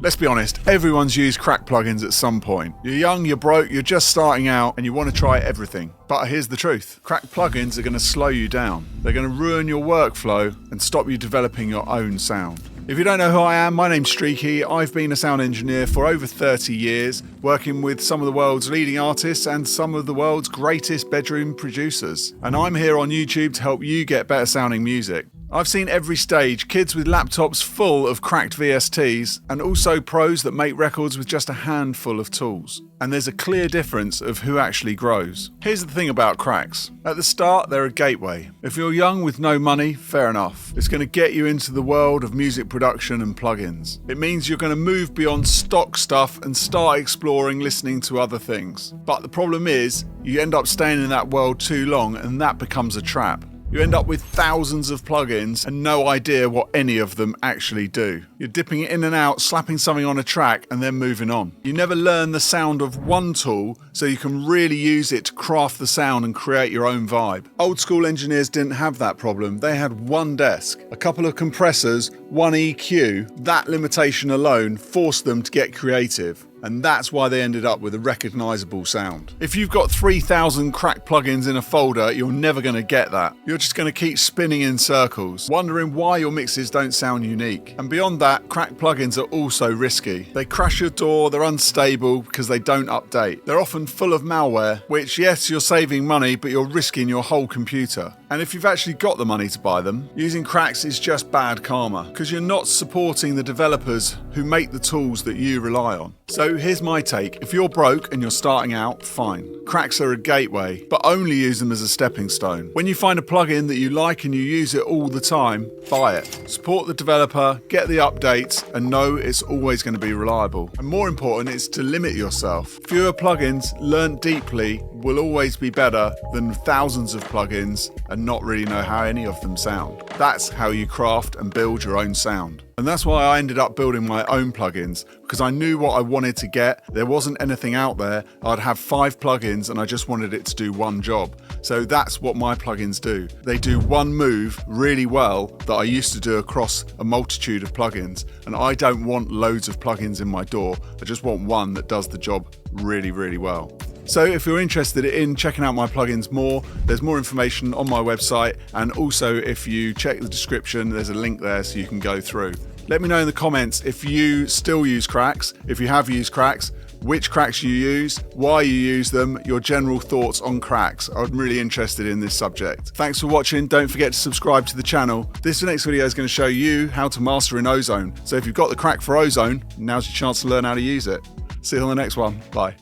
Let's be honest, everyone's used crack plugins at some point. You're young, you're broke, you're just starting out, and you want to try everything. But here's the truth. Crack plugins are going to slow you down. They're going to ruin your workflow and stop you developing your own sound. If you don't know who I am, my name's Streaky. I've been a sound engineer for over 30 years, working with some of the world's leading artists and some of the world's greatest bedroom producers. And I'm here on YouTube to help you get better sounding music. I've seen every stage, kids with laptops full of cracked VSTs, and also pros that make records with just a handful of tools. And there's a clear difference of who actually grows. Here's the thing about cracks. At the start, they're a gateway. If you're young with no money, fair enough. It's going to get you into the world of music production and plugins. It means you're going to move beyond stock stuff and start exploring listening to other things. But the problem is, you end up staying in that world too long and that becomes a trap. You end up with thousands of plugins and no idea what any of them actually do. You're dipping it in and out, slapping something on a track and then moving on. You never learn the sound of one tool so you can really use it to craft the sound and create your own vibe. Old school engineers didn't have that problem. They had one desk, a couple of compressors, one EQ. That limitation alone forced them to get creative. And that's why they ended up with a recognisable sound. If you've got 3,000 crack plugins in a folder, you're never going to get that. You're just going to keep spinning in circles, wondering why your mixes don't sound unique. And beyond that, crack plugins are also risky. They crash your DAW, they're unstable because they don't update. They're often full of malware, which yes, you're saving money, but you're risking your whole computer. And if you've actually got the money to buy them, using cracks is just bad karma, because you're not supporting the developers who make the tools that you rely on. So here's my take. If you're broke and you're starting out, fine. Cracks are a gateway, but only use them as a stepping stone. When you find a plugin that you like and you use it all the time, buy it. Support the developer, get the updates, and know it's always going to be reliable. And more important is to limit yourself. Fewer plugins learnt deeply will always be better than thousands of plugins and not really know how any of them sound. That's how you craft and build your own sound. And that's why I ended up building my own plugins, because I knew what I wanted to get. There wasn't anything out there. I'd have 5 plugins and I just wanted it to do one job. So that's what my plugins do. They do one move really well that I used to do across a multitude of plugins. And I don't want loads of plugins in my DAW. I just want one that does the job really, really well. So if you're interested in checking out my plugins more, there's more information on my website, and also if you check the description, there's a link there so you can go through. Let me know in the comments if you still use cracks, if you have used cracks, which cracks you use, why you use them, your general thoughts on cracks. I'm really interested in this subject. Thanks for watching. Don't forget to subscribe to the channel. This next video is going to show you how to master in Ozone. So if you've got the crack for Ozone, now's your chance to learn how to use it. See you on the next one. Bye.